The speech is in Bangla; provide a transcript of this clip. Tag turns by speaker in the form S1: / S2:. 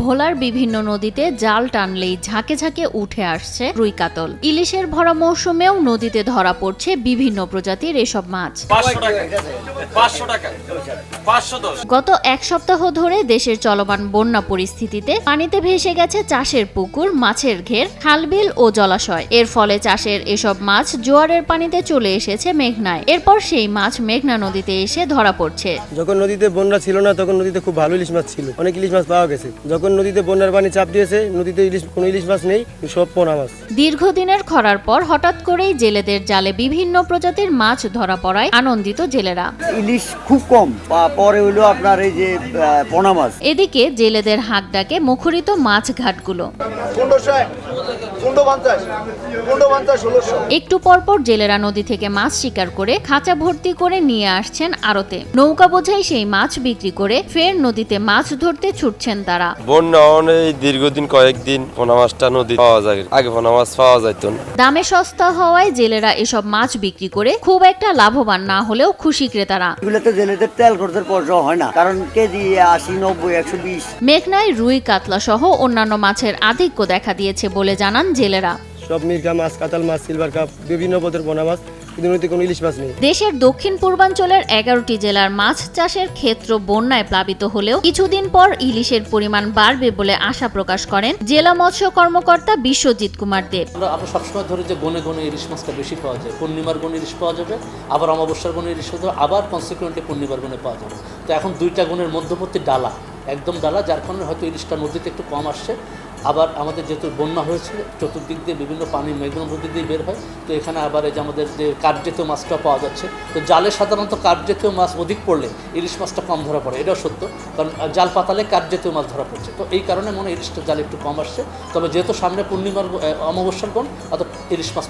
S1: ভোলার বিভিন্ন নদীতে জাল টানলেই ঝাঁকে ঝাঁকে উঠে আসছে রুই কাতল। ইলিশের ভরা মৌসুমেও নদীতে ধরা পড়ছে বিভিন্ন প্রজাতির এসব মাছ।
S2: 500 টাকা 510।
S1: গত এক সপ্তাহ ধরে দেশের চলমান বন্যা পরিস্থিতিতে পানিতে ভেসে গেছে চাষের পুকুর, মাছের ঘের, খালবিল ও জলাশয়। এর ফলে চাষের এসব মাছ জোয়ারের পানিতে চলে এসেছে মেঘনায়। এরপর সেই মাছ মেঘনা নদীতে এসে ধরা পড়ছে।
S3: যখন নদীতে বন্যা ছিল না তখন নদীতে খুব ভালো ইলিশ মাছ ছিল, অনেক ইলিশ মাছ পাওয়া গেছে। যখন নদীতে বন্যার পানি চাপ দিয়েছে, নদীতে কোনো ইলিশ মাছ নেই, সব পোনা মাছ।
S1: দীর্ঘদিনের খরার পর হঠাৎ করেই জেলেদের জালে বিভিন্ন প্রজাতির মাছ ধরা পড়ায় আনন্দিত জেলেরা।
S4: ইলিশ খুব কম, পরে হইলো আপনার এই যে পোনা মাছ।
S1: এদিকে জেলেদের হাঁক ডাকে মুখরিত মাছ ঘাটগুলো। একটু পরপর জেলেরা নদী থেকে মাছ শিকার করে খাঁচা ভর্তি করে নিয়ে আসছেন আড়তে। নৌকা বোঝাই সেই মাছ বিক্রি করে ফের নদীতে মাছ ধরতে ছুটছেন তারা।
S5: বন্যা অনেক দীর্ঘদিন কয়েকদিন পোনা মাছটা নদী পাওয়া যায়, আগে পোনা মাছ পাওয়া যাইত না।
S1: দামে সস্তা হওয়ায় জেলেরা এসব মাছ বিক্রি করে খুব একটা লাভবান না হলেও খুশি ক্রেতারা।
S4: এগুলোতে জেলেদের তেল খরচের পর্যায়ে হয় না, কারণ কেজি 80, 90, 120।
S1: মেঘনায় রুই, কাতলা সহ অন্যান্য মাছের আধিক্য দেখা দিয়েছে বলে জানান জেলেরা।
S3: সব মিরকা মাছ, কাতাল মাছ, সিলভার কাপ, বিভিন্ন পদের পোনা মাছ, কিন্তু নদীতে কোনো ইলিশ মাছ নেই।
S1: দেশের দক্ষিণ পূর্বাঞ্চলের 11টি জেলার মাছ চাষের ক্ষেত্র বন্যায় প্লাবিত হলেও কিছুদিন পর ইলিশের পরিমাণ বাড়বে বলে আশা প্রকাশ করেন জেলা মৎস্য কর্মকর্তা বিশ্বজিৎ কুমার দেব।
S6: আমরা সবসময় ধরি যে গনে গনে ইলিশ মাছটা বেশি পাওয়া যায়, পূর্ণিমার গনে ইলিশ পাওয়া যাবে, আবার অমাবস্যার গনে ইলিশ পাওয়া যাবে, আবার কনসিকুয়েন্টলি পূর্ণিমার গনে পাওয়া যাবে। তো এখন দুইটা গুণের মধ্যবর্তী ডালা, একদম ডালা, যার কারণে হয়তো ইলিশটা নদীতে একটু কম আসছে। আবার আমাদের যেহেতু বন্যা হয়েছে, চতুর্দিক দিয়ে বিভিন্ন পানি মেঘনা নদী দিয়ে বের হয়, তো এখানে আবার এই যে আমাদের যে কাঠজাতীয় মাছটা পাওয়া যাচ্ছে। তো জালে সাধারণত কাঠজাতীয় মাছ অধিক পড়লে ইলিশ মাছটা কম ধরা পড়ে, এটাও সত্য, কারণ জাল পাতালে কাঠজাতীয় মাছ ধরা পড়ছে। তো এই কারণে মনে হয় ইলিশটা জালে একটু কম আসছে। তবে যেহেতু সামনে পূর্ণিমার অমাবস্যার গণ, অর্থাৎ ইলিশ মাছ